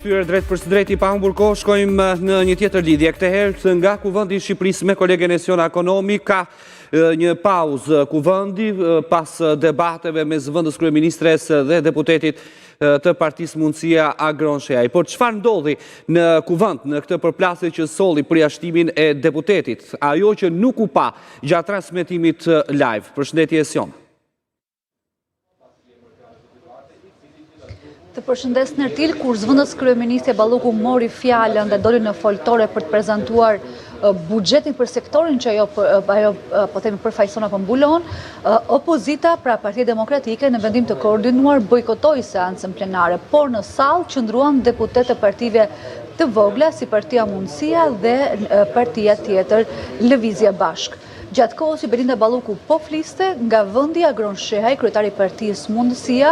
rikthyer drejt për së drejti pa humbur kohë, shkojmë në një tjetër lidhje. Këtë herë nga Kuvendi i Shqipërisë me kolegen e Siona Ekonomi ka një pauzë kuvendi pas debateve mes zëvendës kryeministres dhe deputetit të Partisë Mundësia Agron Shehaj. Por çfarë ndodhi në kuvend në këtë përplasje që solli përjashtimin e deputetit, ajo që nuk u pa gjatë transmetimit live? Përshëndetje Siona. Të përshëndes Nertil, kur zëvendës kryeministri Balluku mori fjalën dhe doli në foltore për të prezantuar buxhetin për sektorin që ajo po themi përfaqëson apo mbulon, opozita, pra Partia Demokratike, në vendim të koordinuar bojkotoi seancën plenare, por në sallë qëndruan deputetë të partive të vogla si Partia Mundësia dhe partia tjetër Lëvizja Bashk. Gjatë kohës që Belinda Balluku po fliste, nga vendi Agron Shehaj, kryetari i Partisë Mundësia,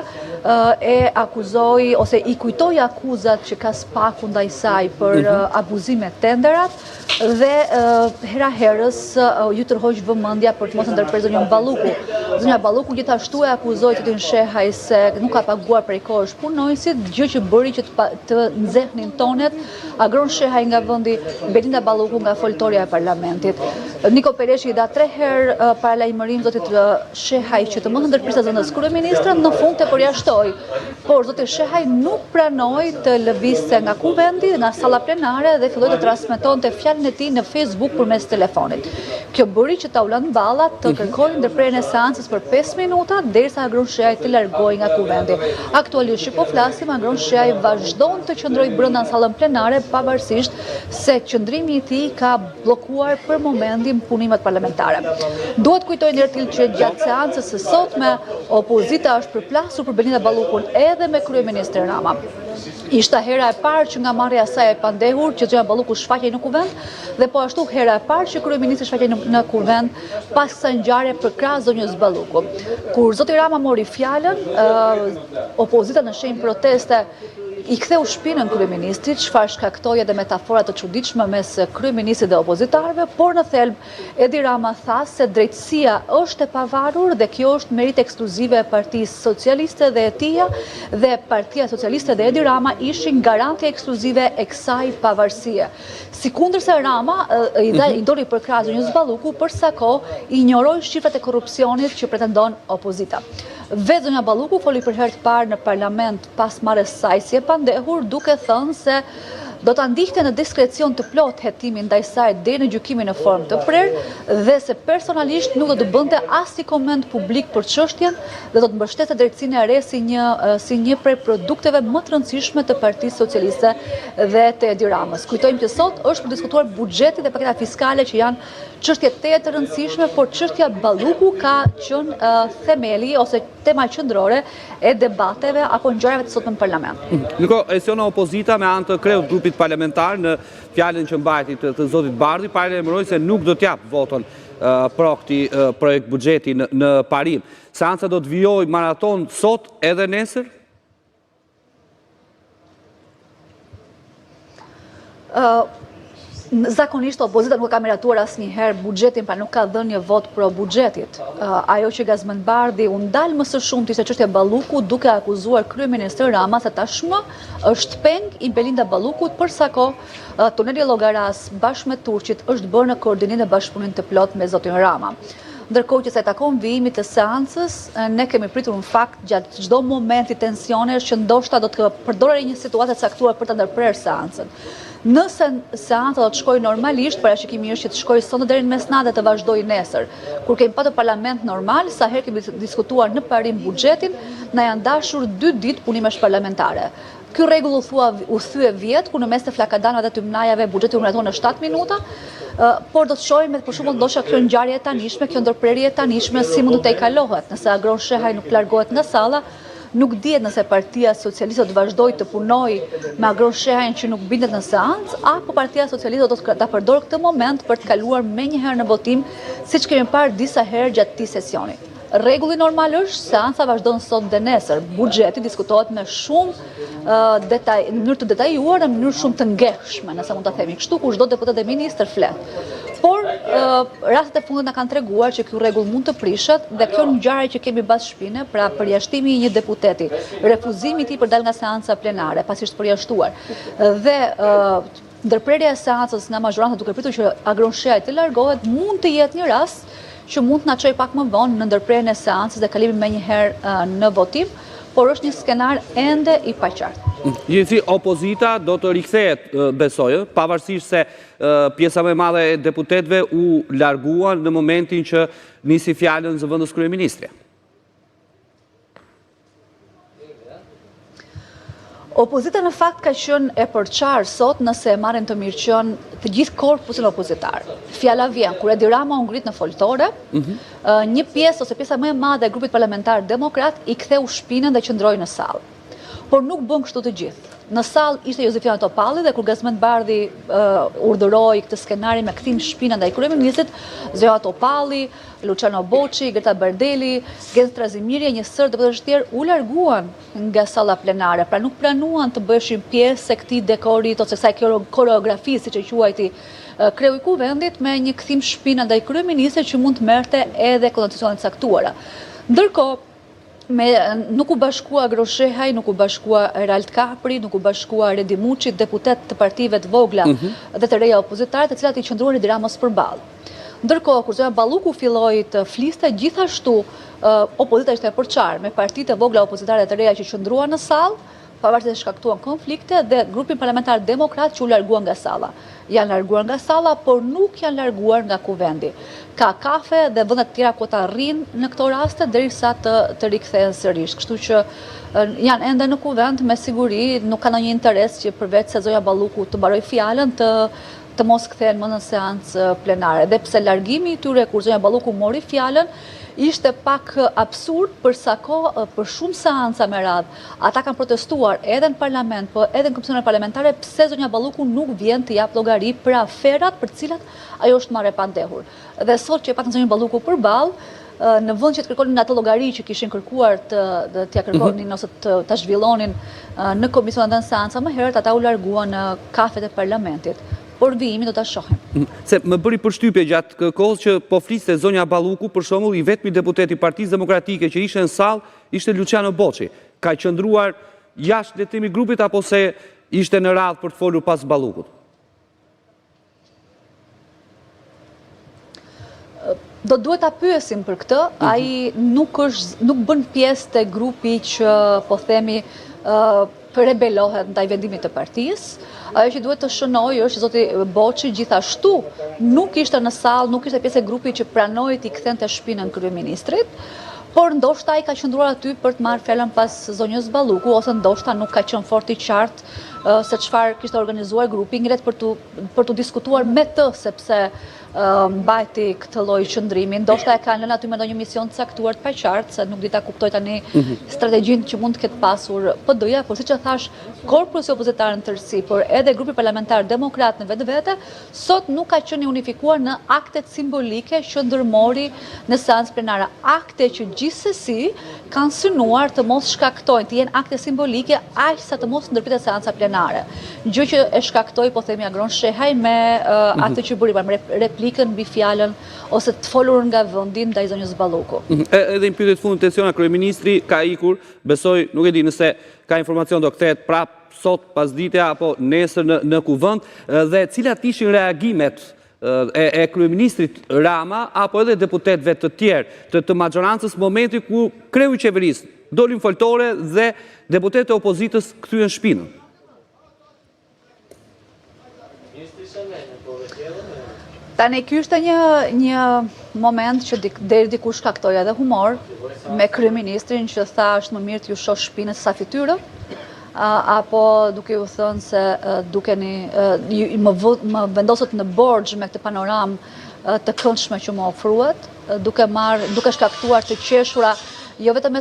e akuzoi ose i kujtoi akuzat që ka spaku ndaj saj për abuzime tenderat dhe hera herës ju tërhoq vëmendja për të mos ndërprerë zonjën Balluku. Zonja Balluku gjithashtu e akuzoi Titin Shehaj se nuk ka paguar prej kohësh punonjësit, gjë që bëri që të nxehnin tonet Agron Shehaj nga vendi, Belinda Balluku nga foltoria e parlamentit. Niko Pereshi i dha 3 herë paralajmërim zotit Shehaj që të mos ndërprisë zëvendës kryeministrën, në fund të përjashtoi. Por zoti Shehaj nuk pranoi të lëvizte nga kuvendi, nga salla plenare dhe filloi të transmetonte fjalën e tij në Facebook përmes telefonit. Kjo bëri që ta ulën ballat të kërkojnë ndërprerjen e seancës për 5 minuta derisa Agron Shehaj të largohej nga kuvendi. Aktualisht që po flasim, Agron Shehaj vazhdon të qëndrojë brenda në sallën plenare pavarësisht se qëndrimi i tij ka bllokuar për momentin punimet parlamentare. Duhet kujtoj Nertil që gjatë seancës së sotme opozita është përplasur për Belinda Ballukun edhe me kryeministrin Rama. Ishte hera e parë që nga marrja e saj e pandehur që zonja Balluku shfaqej në kuvend dhe po ashtu hera e parë që kryeministri shfaqej në kuvend pas kësaj ngjarje për krah zonjës Balluku. Kur zoti Rama mori fjalën, opozita në shenjë proteste i ktheu shpinën kryeministrit, çfarë shkaktoi edhe metafora të çuditshme mes kryeministrit dhe opozitarëve, por në thelb Edi Rama tha se drejtësia është e pavarur dhe kjo është merit ekskluzive e Partisë Socialiste dhe e tija, dhe Partia Socialiste dhe Edi Rama ishin garanti ekskluzive e kësaj pavarësie. Sikundërse Rama i doli për krah zonjës Balluku, për sa kohë injoroi shifrat e korrupsionit që pretendon opozita. Vetë zonja Balluku foli për herë të parë në parlament pas marrjes saj si e pandehur, duke thënë se do ta ndihte në diskrecion të plot hetimin ndaj saj deri në gjykimin në formë të prerë dhe se personalisht nuk do të bënte asnjë koment publik për çështjen dhe do të mbështeste drejtësinë e re si një prej produkteve më të rëndësishme të Partisë Socialiste dhe të Edi Ramës. Kujtojmë që sot është për diskutuar buxheti dhe paketa fiskale që janë çështje të rëndësishme, por çështja Balluku ka qenë themeli ose tema qendrore e debateve apo ngjarjeve të sotme në parlament. Niko, Siona, opozita me anë të kreut grupit parlamentar në fjalën që mbajti të zotit Bardhi paralajmëroi se nuk do t'jap voton për këtij projekt buxheti në parim. Seanca do të vijojë maraton sot edhe nesër? Zakonisht opozita nuk ka miratuar asnjëherë buxhetin, pra nuk ka dhënë një vot pro buxhetit. Ajo që Gazmend Bardhi u ndal më së shumti ishte çështja Balluku, duke akuzuar kryeministrin Rama se tashmë është peng i Belinda Ballukut për sa kohë tuneli Llogaras bashkë me Turqit është bërë në koordinim dhe bashkëpunim të plot me zotin Rama. Ndërkohë që sa i takon vijimit të seancës, ne kemi pritur në fakt gjatë çdo momenti tensionesh që ndoshta do të përdorë një situatë të caktuar për ta ndërprerë seancën. Nëse seanca do të shkojë normalisht, parashikimi është që të shkojë sonte deri në mesnatë dhe të vazhdojë nesër. Kur kemi patur parlament normal, sa herë kemi diskutuar në parim buxhetin, na janë dashur 2 ditë punimesh parlamentare. Ky rregull u thye vjet, ku në mes të flakadanave dhe të ymnajave buxheti u miratuar në 7 minuta, por do të shohim për shembull ndoshta kjo ngjarje e tanishme, kjo ndërprerje e tanishme si mund të tejkalohet, nëse Agron Shehaj nuk largohet nga salla. Nuk dihet nëse Partia Socialiste do të vazhdojë të punojë me Agron Shehajin që nuk bindet në seancë, apo Partia Socialiste do të përdorë këtë moment për të kaluar menjëherë në votim, siç kemi parë disa herë gjatë këtij sesioni. Rregulli normal është seanca vazhdon sot dhe nesër. Buxheti diskutohet me shumë në mënyrë të detajuar, në mënyrë shumë të ngjeshme, nëse mund ta themi kështu, ku çdo deputet dhe ministër flet. Por rastet e fundit na kanë treguar që ky rregull mund të prishet dhe kjo ngjarje që kemi bas shpine, pra përjashtimi i një deputeti, refuzimi i tij për dal nga seanca plenare pasi është përjashtuar dhe ndërprerja e seancës nga majoranca duke pritur që Agron Shehaj të largohet mund të jetë një rast që mund të na çojë pak më vonë në ndërprerjen e seancës dhe kalimin menjëherë në votim, por është një skenar ende i paqartë. Gjithsesi, opozita do të rikthehet, besoj, pavarësisht se pjesa më e madhe e deputetëve u larguan në momentin që nisi fjalën zëvendës kryeministri. Opozita në fakt ka qenë e përçarë sot nëse e marrin të mirëqen të gjithë korpusin opozitar. Fjala vjen kur Edi Rama u ngrit në foltore, një pjesë ose pjesa më e madhe e grupit parlamentar demokrat i ktheu shpinën dhe qëndroi në sallë. Por nuk bën kështu të gjithë. Në sallë ishte Josefina Topalli dhe kur Gazmend Bardhi urdhëroi këtë skenari me kthim shpinën ndaj kryeministit, Zoja Topalli, Luciano Boçi, Greta Bardeli, Genz Trazimiri e një sër deputetësh të tjerë u larguan nga salla plenare, pra nuk planuan të bëshin pjesë e këtij dekorit ose kësaj koreografisë, siç e quajti kreu i kuvendit, me një kthim shpina ndaj kryeministit që mund të merrte edhe kondicionet caktuara. Ndërkohë, nuk u bashkua Agron Shehaj, nuk u bashkua Erald Kapri, nuk u bashkua Redi Muçi, deputet të partive të vogla dhe të reja opozitare, të cilat i qëndruan Edi Ramës përballë. Ndërkohë, kur Zoja Balluku filloi të fliste, gjithashtu opozita ishte e përçarë me partitë e vogla opozitare të reja që qëndruan në sallë, pavarësisht se shkaktuan konflikte dhe grupin parlamentar demokrat që u larguan nga salla. Janë larguar nga salla, por nuk janë larguar nga kuvendi. Ka kafe dhe vendet tjera ku ta rrinë në këto raste derisa të rikthehen sërish. Kështu që janë ende në kuvend, me siguri nuk kanë ndonjë interes që përveç se Zoja Balluku të mbaroj fjalën të mos kthehen më në seancë plenare. Dhe pse largimi i tyre kur Zoja Balluku mori fjalën ishte pak absurd për sa kohë, për shumë seanca me radhë. Ata kanë protestuar edhe në parlament, po edhe në komisionet parlamentare, pse Zonja Balluku nuk vjen të jap llogari për aferat për të cilat ajo është marrë e pandehur. Dhe sot që e patën Zonjën Balluku përballë, në vend që të kërkonin atë llogari që kishin kërkuar t'ia kërkonin ose ta zhvillonin në komisionet dhe në seanca më herët, ata u larguan në kafet e parlamentit. Por vijimin do ta shohim. Se më bëri përshtypje gjatë kohës që po fliste Zonja Balluku, për shembull, i vetmi deputet i Partisë Demokratike që ishte në sallë ishte Luciano Boçi. Ka qëndruar jashtë le të themi grupit apo se ishte në radhë për të folur pas Ballukut? Do duhet ta pyesim për këtë, ai nuk bën pjesë të grupi që po themi rebelohet ndaj vendimit të partisë. Ajo që duhet të shënoj është që zoti Boçi gjithashtu nuk ishte në sallë, nuk ishte pjesë e grupit që pranoi t'i kthente shpinën kryeministrit, por ndoshta ai ka qëndruar aty për të marrë fjalën pas zonjës Balluku, ose ndoshta nuk ka qenë fort i qartë se çfarë kishte organizuar grupi, ngret për të diskutuar me të, sepse mbajti këtë lloj qëndrimi. Ndoshta e kanë lënë aty me ndonjë mision të caktuar të paqartë, se nuk di ta kuptoj tani strategjinë që mund të ketë pasur PD-ja, por siç e thash, korpusi opozitar në tërësi, por edhe grupi parlamentar demokrat në vetvete, sot nuk ka qenë unifikuar në aktet simbolike që ndërmori në seancë plenare. Akte që gjithsesi kanë synuar të mos shkaktojnë, të jenë akte simbolike aq sa të mos ndërpritet seanca plenare. Gjë që e shkaktoi, po themi, Agron Shehaj me atë që bëri me replikën mbi fjalën ose të folur nga vendi ndaj zonjës Balluku. Edhe në pyetjet fundit tensiona kryeministri ka ikur, besoj, nuk e di nëse ka informacion do kthehet prap sot pasdite apo nesër në kuvend, dhe cilat ishin reagimet e kryeministrit Rama apo edhe deputetëve të tjerë të majorancës momenti ku kreu i qeverisë dolin foltore dhe deputetët e opozitës kthyen shpinën. Tani ky ishte një moment që deri diku shkaktoi edhe humor me kryeministrin që tha është më mirë të ju shoh shpinën se sa fytyrën, apo duke u thënë se më vendosët në borxh me këtë panoramë të këndshme që më ofruat, duke shkaktuar të qeshura jo vetëm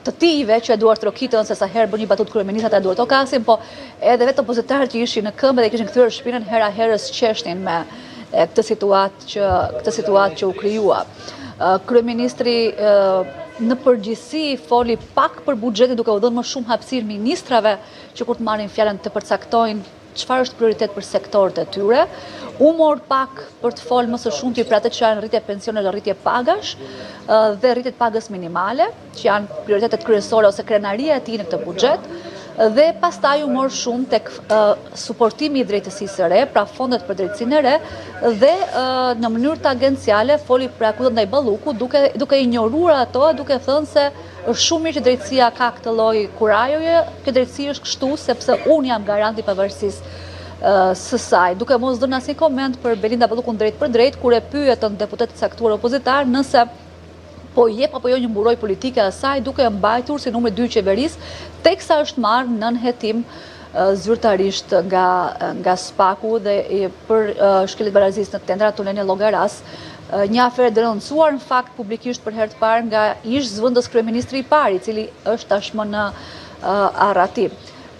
të tijve që e duart rokitën se sa herë bën një batut kryeministrat e duart okasin, po edhe vetë opozitarët që ishin në këmbë dhe kishin kthyer shpinën hera herës qeshtin me këtë situatë që u krijua. Kryeministri në përgjithësi foli pak për buxhetin, duke u dhënë më shumë hapësirë ministrave që kur të marrin fjalën të përcaktojnë çfarë është prioritet për sektorët e tyre. U mor pak për të folë më së shumti për atë që janë rritje pensione dhe rritje pagash dhe rritje pagës minimale, që janë prioritetet kryesore ose krenaria e tij në këtë buxhet, dhe pastaj u mor shumë tek suportimi i drejtësisë së re, pra fondet për drejtësinë e re, dhe në mënyrë tangenciale foli për akuzat ndaj Ballukut, duke injoruar ato, duke thënë se është shumë mirë që drejtësia ka këtë lloj kurajoje, që drejtësia është kështu sepse unë jam garanti pavarësisë së saj, duke mos dhënë asnjë koment për Belinda Ballukun drejt për drejt, kur e pyetën deputet të caktuar opozitar nëse po jep apo jo një mburoj politike asaj, duke mbajtur si numri 2 i qeverisë, teksa është marrë në nënhetim zyrtarisht nga Spaku dhe për shkeljet barazisë në tendra tunelin Llogaras, një aferë denoncuar në fakt publikisht për herë të parë nga ish zëvendës kryeministri i parë, i cili është tashmë në arratim.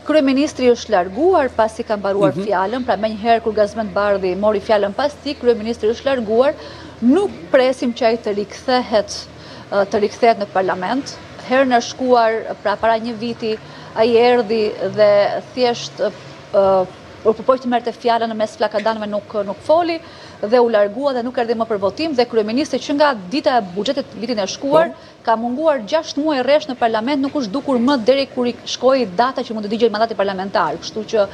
Kryeministri është larguar pasi ka mbaruar fjalën, pra menjëherë kur Gazmend Bardhi mori fjalën pas tij, kryeministri është larguar, nuk presim që ai të rikthehet në parlament. Herën e shkuar, pra para një viti, ai erdhi dhe thjesht përpoq të merrte fjalën në mes flakadanëve nuk foli dhe u largua dhe nuk erdhi më për votim, dhe kryeministri që nga dita e buxhetit vitin e shkuar ka munguar 6 muaj rresht në parlament, nuk është dukur më deri kur i shkoi data që mund të digjej mandati parlamentar. Kështu që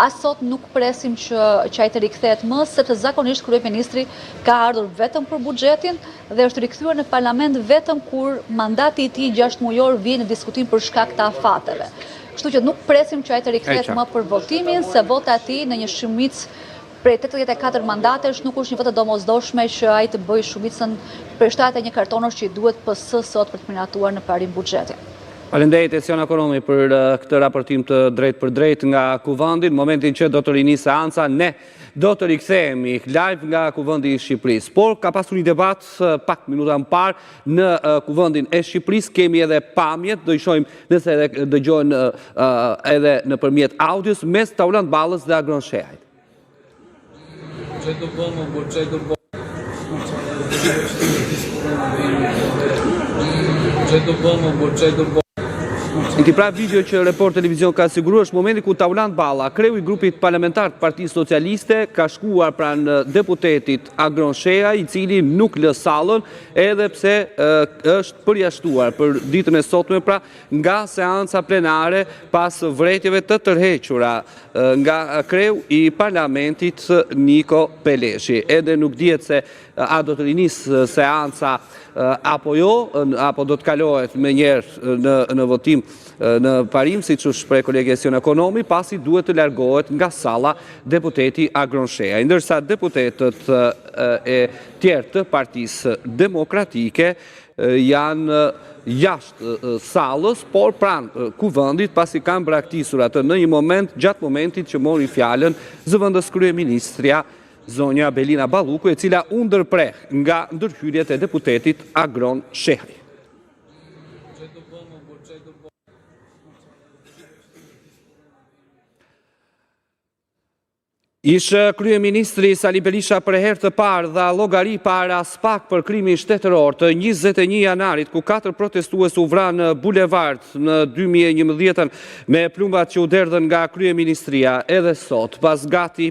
as sot nuk presim që ai të rikthehet më, sepse zakonisht kryeministri ka ardhur vetëm për buxhetin dhe është rikthyer në parlament vetëm kur mandati i tij 6 mujor vjen në diskutim për shkak të afateve. Kështu që nuk presim që ai të rikthehet më për votimin, se vota e tij në një shumicë prej 84 mandatesh nuk është një votë domosdoshme që ai të bëjë shumicën për 71 kartonosh që i duhet PS sot për të miratuar në parim buxhetin. Faleminderit Esiona Konomi për këtë raportim të drejt për drejt nga Kuvendi. Në momentin që do të rinisë seanca, ne do të rikthehemi live nga Kuvendi i Shqipërisë. Por ka pasur një debat pak minuta më parë në Kuvendin e Shqipërisë. Kemi edhe pamjet, do i shohim nëse edhe dëgjojnë edhe nëpërmjet audios mes Taulant Ballës dhe Agron Shehajt. Në këtij pra video që Report Televizion ka siguruar, është momenti ku Taulant Balla, kreu i grupit parlamentar të Partisë Socialiste, ka shkuar pranë deputetit Agron Shehaj, i cili nuk lë sallën, edhe pse është përjashtuar për ditën e sotme pra nga seanca plenare pas vretjeve të tërhequra nga kreu i parlamentit Niko Peleshi. Edhe nuk dihet se a do të rinisë seanca apo jo, apo do të kalohet me njerë në votim në parim, si që shpreh kolegi Esiona Konomi, pasi duhet të largohet nga salla deputeti Agron Shehaj. Ndërsa deputetët e tjerë të Partisë Demokratike janë jashtë sallës, por pranë Kuvendit, pasi kanë braktisur atë në një moment, gjatë momentit që mori fjalën zëvendës kryeministrja zonja Belinda Balluku, e cila u ndërpreh nga ndërhyrjet e deputetit Agron Shehaj. Ishte kryeministri Sali Berisha për herë të parë dha llogari para SPAK për krimin shtetëror të 21 janarit, ku 4 protestues u vranë në bulevard në 2011 me plumbat që u derdhën nga kryeministria. Edhe sot, pas gati